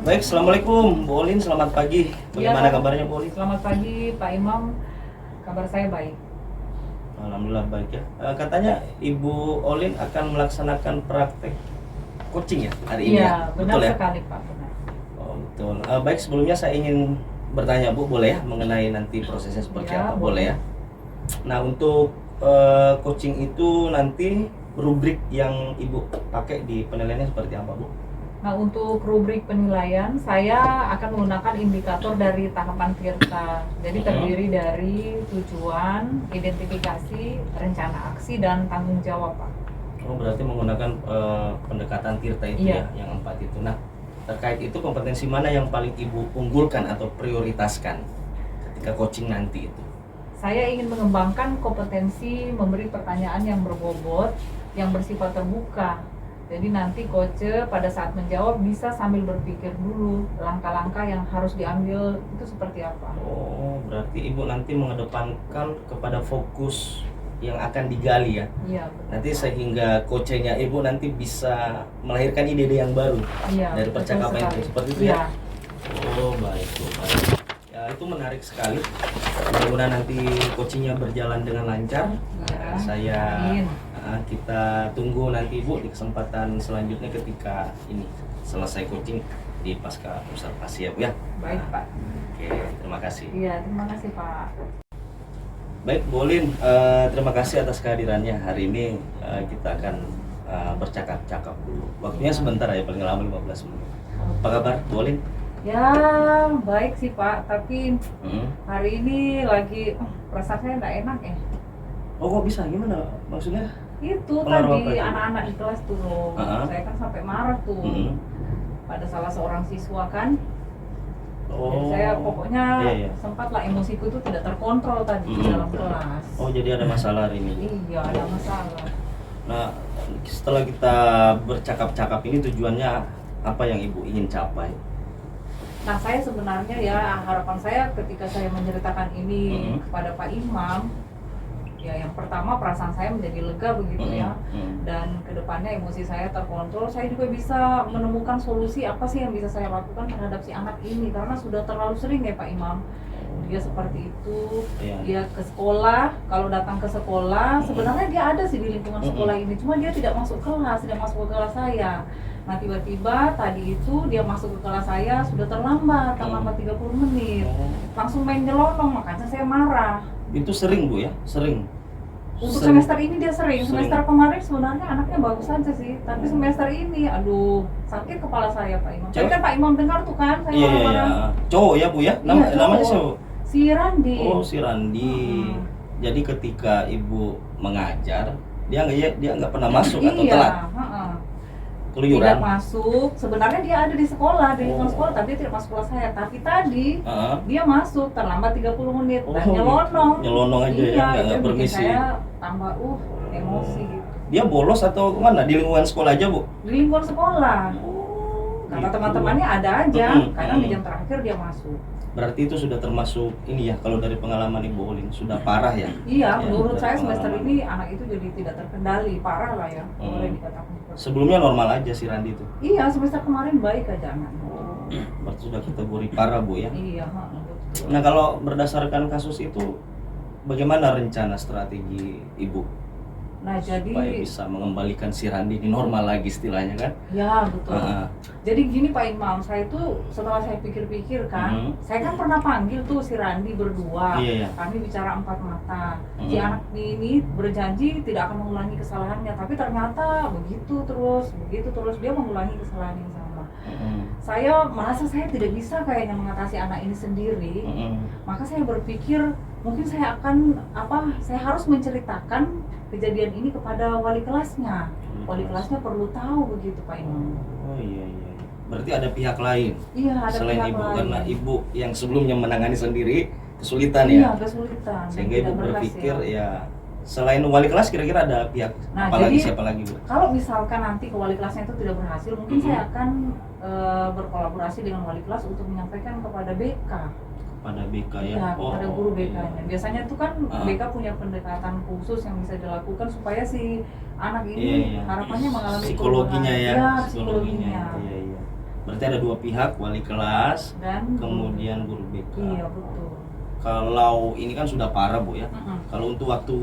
Baik, Assalamualaikum Bu Olin, selamat pagi. Bagaimana kabarnya Bu Olin? Selamat pagi Pak Imam, kabar saya baik. Alhamdulillah baik ya. Katanya Ibu Olin akan melaksanakan praktek coaching ya hari ini Iya, ya? benar Betul ya? sekali Pak, benar. Oh betul. Baik, sebelumnya saya ingin bertanya Bu, boleh ya mengenai nanti prosesnya seperti Ya, apa? Boleh ya? Nah untuk coaching itu nanti rubrik yang Ibu pakai di penilaiannya seperti apa Bu? Nah, untuk rubrik penilaian, saya akan menggunakan indikator dari tahapan Tirta. Jadi terdiri dari tujuan, identifikasi, rencana aksi, dan tanggung jawab, Pak. Oh, berarti menggunakan pendekatan Tirta itu Iya. ya, yang 4 itu. Nah, terkait itu kompetensi mana yang paling Ibu unggulkan atau prioritaskan ketika coaching nanti itu? Saya ingin mengembangkan kompetensi memberi pertanyaan yang berbobot, yang bersifat terbuka. Jadi nanti coach pada saat menjawab bisa sambil berpikir dulu langkah-langkah yang harus diambil itu seperti apa. Oh, berarti Ibu nanti mengedepankan kepada fokus yang akan digali ya. Iya, betul. Nanti sehingga coachnya Ibu nanti bisa melahirkan ide-ide yang baru Iya, dari betul percakapan sekali. itu. Seperti itu Iya. ya. Oh, baik, Bu, baik. Ya, itu menarik sekali. Mudah-mudahan nanti coachingnya berjalan dengan lancar. Ya, amin. Kita tunggu nanti Bu di kesempatan selanjutnya ketika ini selesai coaching di pasca observasi ya Bu ya. Baik Pak. Oke, terima kasih. Iya, terima kasih Pak. Baik Bu Olin, terima kasih atas kehadirannya hari ini. Kita akan bercakap-cakap dulu. Waktunya sebentar ya, paling lama 15 menit. Apa kabar Bu Olin? Ya, baik sih Pak, tapi hari ini lagi perasaan saya nggak enak ya. Oh, kok bisa? Gimana maksudnya? Itu Pengaruh apa tadi itu? anak-anak di kelas tuh, saya kan sampai marah tuh pada salah seorang siswa kan. Jadi saya pokoknya iya. sempat lah emosiku itu tidak terkontrol tadi di dalam kelas. Oh, jadi ada masalah hari ini. Iya, ada masalah. Nah, setelah kita bercakap-cakap ini tujuannya apa yang Ibu ingin capai? Nah, saya sebenarnya ya harapan saya ketika saya menceritakan ini kepada Pak Imam, ya yang pertama perasaan saya menjadi lega begitu ya, dan kedepannya emosi saya terkontrol, saya juga bisa menemukan solusi apa sih yang bisa saya lakukan terhadap si anak ini, karena sudah terlalu sering ya Pak Imam dia seperti itu. Dia ke sekolah, kalau datang ke sekolah sebenarnya dia ada sih di lingkungan sekolah ini, cuma dia tidak masuk kelas, tidak masuk ke kelas saya. Nah tiba-tiba tadi itu dia masuk ke kelas saya sudah terlambat 30 menit, langsung main nyelonong, makanya saya marah. Itu sering Bu ya? Sering? Untuk semester ini dia sering. Semester kemarin sebenarnya anaknya bagus aja sih, tapi semester ini aduh sakit kepala saya Pak Imam. Tadi kan Pak Imam dengar tuh kan saya marah-marah. Iya. Cowok ya Bu ya? Namanya siapa? Si Randi. Oh, si Randi. Jadi ketika Ibu mengajar, dia nggak pernah masuk atau telat? Keluyuran? Tidak masuk. Sebenarnya dia ada di sekolah, di lingkungan sekolah, tapi dia tidak masuk kelas saya. Tapi tadi dia masuk terlambat 30 menit dan nyelonong. Nyelonong aja ya, nggak permisi. Saya tambah emosi gitu. Dia bolos atau mana? Di lingkungan sekolah aja Bu? Di lingkungan sekolah. Kata Gitu. teman-temannya ada aja, kadang di jam terakhir dia masuk. Berarti itu sudah termasuk ini ya, kalau dari pengalaman Ibu Olin sudah parah ya? Iya, Ya, menurut saya dari semester pengalaman. ini anak itu jadi tidak terkendali, parah lah ya, boleh dikatakan. Sebelumnya normal aja si Randi itu? Iya, semester kemarin baik aja anak. Berarti sudah kategori parah Bu ya? Iya, betul. Nah kalau berdasarkan kasus itu, bagaimana rencana strategi Ibu? Nah jadi supaya bisa mengembalikan si Randi ini normal lagi istilahnya kan? Ya betul. Jadi gini Pak Imam, saya tuh setelah saya pikir-pikir kan, saya kan pernah panggil tuh si Randi berdua, kami bicara 4 mata. Si anak ini berjanji tidak akan mengulangi kesalahannya, tapi ternyata begitu terus dia mengulangi kesalahan yang sama. Saya merasa saya tidak bisa kayaknya mengatasi anak ini sendiri, maka saya berpikir mungkin saya harus menceritakan kejadian ini kepada wali kelasnya. Wali kelasnya perlu tahu begitu Pak Imam. Oh iya. Berarti ada pihak lain. Iya, ada selain pihak Ibu lain. karena Ibu yang sebelumnya menangani sendiri kesulitan ya. Iya, kesulitan. Sehingga Ibu berpikir ya selain wali kelas kira-kira ada pihak siapa lagi Bu? Kalau misalkan nanti ke wali kelasnya itu tidak berhasil, mungkin saya akan berkolaborasi dengan wali kelas untuk menyampaikan kepada BK. Pada BK ya? Iya, kepada guru BK-nya. Biasanya itu kan BK punya pendekatan khusus yang bisa dilakukan supaya si anak ini harapannya mengalami psikologinya ya? Iya, psikologinya. Iya. Berarti ada dua pihak, wali kelas, dan kemudian guru BK. Iya betul. Kalau ini kan sudah parah Bu ya. Mm-mm. Kalau untuk waktu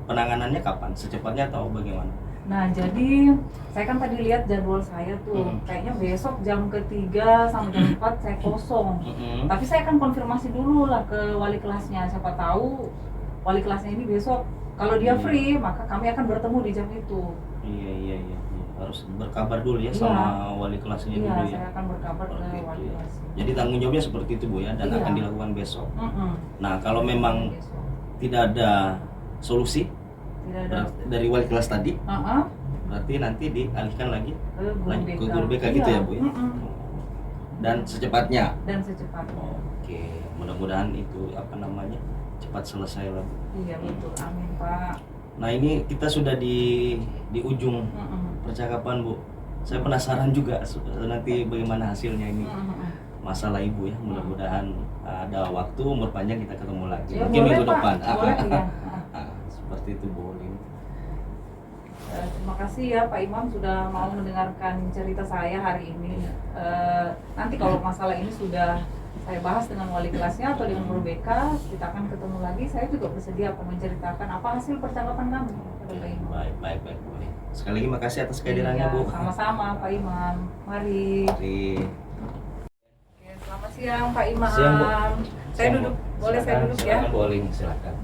penanganannya kapan? Secepatnya atau bagaimana? Nah jadi saya kan tadi lihat jadwal saya tuh, kayaknya besok jam ketiga sampai jam 4 saya kosong. Tapi saya akan konfirmasi dulu lah ke wali kelasnya, siapa tahu wali kelasnya ini besok kalau dia free maka kami akan bertemu di jam itu. Iya. Harus berkabar dulu ya Iya. sama wali kelasnya Iya, dulu ya. saya akan berkabar ke Seperti wali itu ya. kelas. Jadi tanggung jawabnya seperti itu Bu ya, dan Iya. akan dilakukan besok. Mm-mm. Nah kalau memang Besok. tidak ada solusi Tidak ada. dari wali kelas tadi, Uh-uh. berarti nanti dialihkan lagi Ke guru lanjut BK. ke guru BK gitu Iya. ya Bu ya. Mm-mm. Dan secepatnya. Dan secepatnya. Oke, mudah-mudahan itu cepat selesai lah Bu. Iya betul, amin Pak. Nah ini kita sudah di ujung Mm-mm. percakapan Bu. Saya penasaran juga nanti bagaimana hasilnya ini Mm-mm. masalah ibu ya. Mudah-mudahan ada waktu umur panjang kita ketemu lagi. Ya, Mungkin boleh, minggu Pak. depan. Boleh, iya. Seperti itu Bu. Terima kasih ya Pak Imam sudah mau mendengarkan cerita saya hari ini. Nanti kalau masalah ini sudah saya bahas dengan wali kelasnya atau dengan guru BK, kita akan ketemu lagi. Saya juga bersedia akan menceritakan apa hasil percakapan kami pada Pak Imam. Baik Bu. Sekali lagi makasih atas kehadirannya Iya, Bu. sama-sama Pak Imam. Mari. Oke, selamat siang Pak Imam. Siang, Bu. Saya duduk, boleh saya duduk ya? Silakan boleh, silakan.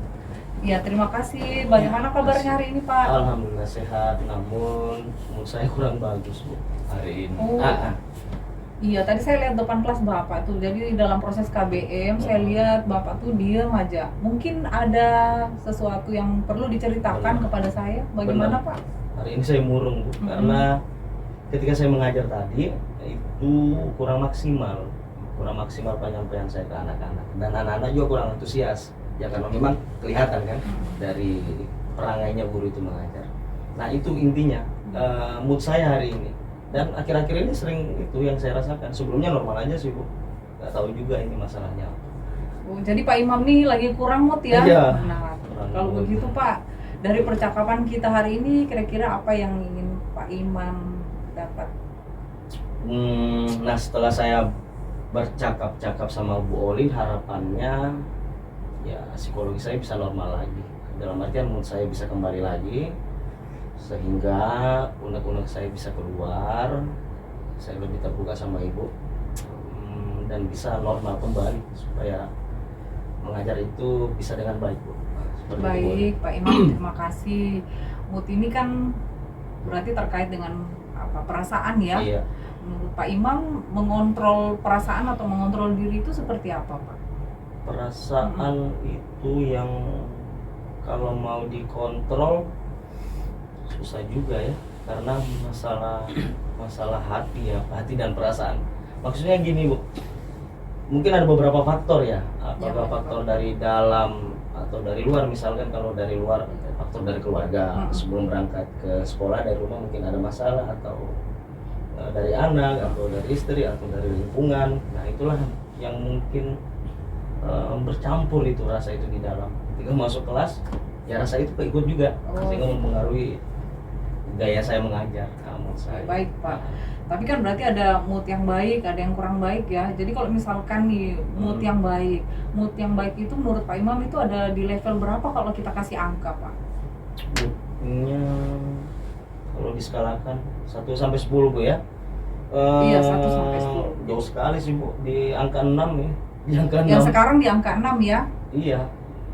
Iya, terima kasih. Bagaimana kabarnya hari ini Pak? Alhamdulillah sehat, namun mood saya kurang bagus Bu hari ini. Oh. Iya, tadi saya lihat depan kelas Bapak tuh. Jadi dalam proses KBM saya lihat Bapak tuh diam aja. Mungkin ada sesuatu yang perlu diceritakan kepada saya. Bagaimana Benar. Pak? Hari ini saya murung Bu, karena ketika saya mengajar tadi itu kurang maksimal penyampaian saya ke anak-anak, dan anak-anak juga kurang antusias ya, karena memang kelihatan kan dari perangainya guru itu mengajar. Nah itu intinya mood saya hari ini, dan akhir-akhir ini sering itu yang saya rasakan. Sebelumnya normal aja sih Bu, nggak tahu juga ini masalahnya apa. Oh, jadi Pak Imam nih lagi kurang mood ya? Iya. Nah, Kurang kalau mood. begitu Pak, dari percakapan kita hari ini kira-kira apa yang ingin Pak Imam dapat? Nah setelah saya bercakap-cakap sama Bu Olin, harapannya ya psikologi saya bisa normal lagi, dalam artian mood saya bisa kembali lagi, sehingga unek-unek saya bisa keluar, saya lebih terbuka sama ibu, dan bisa normal kembali supaya mengajar itu bisa dengan baik Bu. Seperti itu, Bu. Baik Pak Imam, terima kasih. Mood ini kan berarti terkait dengan apa, perasaan ya? Iya. Menurut Pak Imam, mengontrol perasaan atau mengontrol diri itu seperti apa Pak? Perasaan itu yang kalau mau dikontrol susah juga ya, karena masalah hati dan perasaan. Maksudnya gini Bu, mungkin ada beberapa faktor ya, apakah faktor dari dalam atau dari luar. Misalkan kalau dari luar, faktor dari keluarga, sebelum berangkat ke sekolah dari rumah mungkin ada masalah, atau dari anak, atau dari istri, atau dari lingkungan. Nah itulah yang mungkin bercampur itu rasa itu di dalam. Ketika masuk kelas ya rasa itu keikut juga, sehingga mempengaruhi gaya saya mengajar, mood saya. Baik Pak, tapi kan berarti ada mood yang baik, ada yang kurang baik ya. Jadi kalau misalkan nih mood yang baik itu menurut Pak Imam itu ada di level berapa kalau kita kasih angka Pak? Moodnya kalau diskalakan 1 sampai 10 Bu ya. Iya, 1 sampai 10. Jauh sekali sih Bu, di angka 6 ya. Di angka 6. Yang sekarang di angka 6 ya? Iya.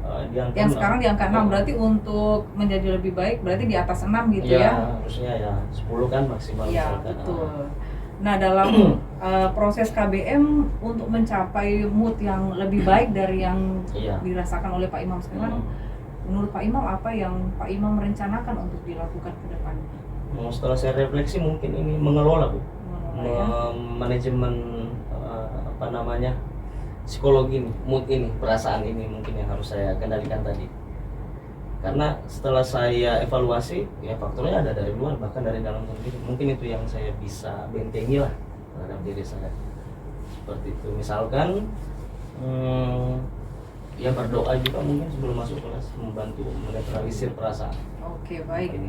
Di angka Yang 6. sekarang di angka 6, berarti untuk menjadi lebih baik berarti di atas 6 gitu ya? Harusnya ya 10 kan maksimal. Iya, misalkan. betul. Nah, dalam proses KBM untuk mencapai mood yang lebih baik dari yang dirasakan oleh Pak Imam sekarang, menurut Pak Imam apa yang Pak Imam rencanakan untuk dilakukan ke depannya? Setelah saya refleksi mungkin ini mengelola Bu, manajemen psikologi ini, mood ini, perasaan ini mungkin yang harus saya kendalikan tadi. Karena setelah saya evaluasi, ya faktornya ada dari luar, bahkan dari dalam sendiri. Mungkin itu yang saya bisa bentengi lah terhadap diri saya. Seperti itu, misalkan ya berdoa juga mungkin sebelum masuk kelas, membantu menetralisir perasaan. Oke, baik.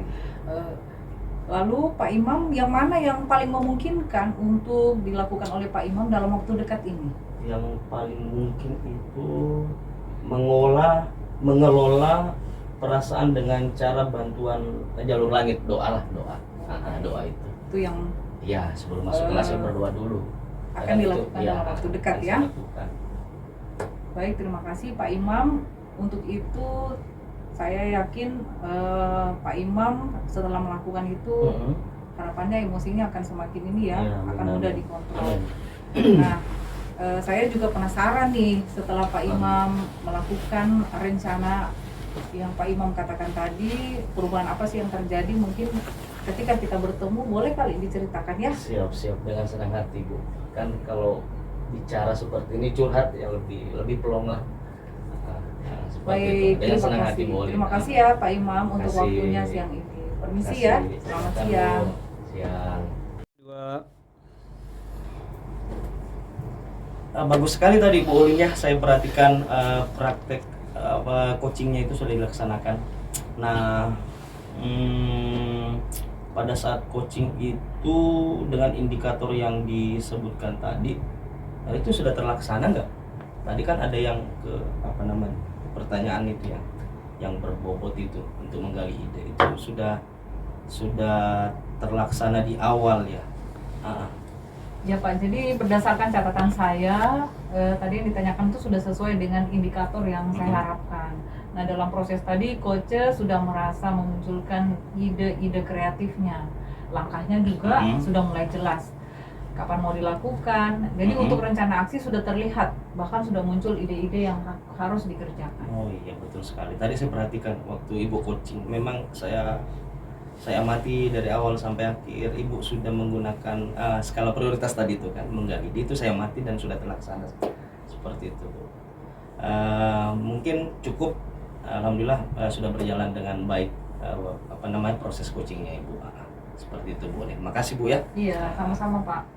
Lalu Pak Imam, yang mana yang paling memungkinkan untuk dilakukan oleh Pak Imam dalam waktu dekat ini? Yang paling mungkin itu mengelola perasaan dengan cara bantuan jalur langit, doa lah, doa. Doa itu. Itu yang Ya, sebelum masuk kelas saya berdoa dulu. akan dilakukan dalam waktu dekat ya. Baik, terima kasih Pak Imam. Untuk itu saya yakin Pak Imam setelah melakukan itu harapannya emosinya akan semakin ini ya, akan mudah dikontrol. Nah, saya juga penasaran nih setelah Pak Imam melakukan rencana yang Pak Imam katakan tadi, perubahan apa sih yang terjadi? Mungkin ketika kita bertemu boleh kali diceritakan ya? Siap dengan senang hati Bu. Kan kalau bicara seperti ini curhat ya lebih pelong lah. Baik, terima kasih ya Pak Imam untuk waktunya siang ini. Permisi ya, selamat siang. Bagus sekali tadi Bu Ulin ya, saya perhatikan praktek coachingnya itu sudah dilaksanakan. Nah, pada saat coaching itu dengan indikator yang disebutkan tadi, itu sudah terlaksana nggak? Tadi kan ada yang pertanyaan itu yang berbobot itu untuk menggali ide itu sudah terlaksana di awal ya. Ya Pak, jadi berdasarkan catatan saya tadi yang ditanyakan itu sudah sesuai dengan indikator yang saya harapkan. Nah, dalam proses tadi coach sudah merasa memunculkan ide-ide kreatifnya, langkahnya juga sudah mulai jelas kapan mau dilakukan. Jadi untuk rencana aksi sudah terlihat, bahkan sudah muncul ide-ide yang harus dikerjakan. Oh iya, betul sekali. Tadi saya perhatikan waktu Ibu coaching, memang saya amati dari awal sampai akhir Ibu sudah menggunakan skala prioritas tadi itu kan, menggali ide itu saya amati dan sudah terlaksana seperti itu. Mungkin cukup, alhamdulillah sudah berjalan dengan baik proses coachingnya Ibu. Seperti itu Bu. Makasih Bu ya. Iya, sama-sama Pak.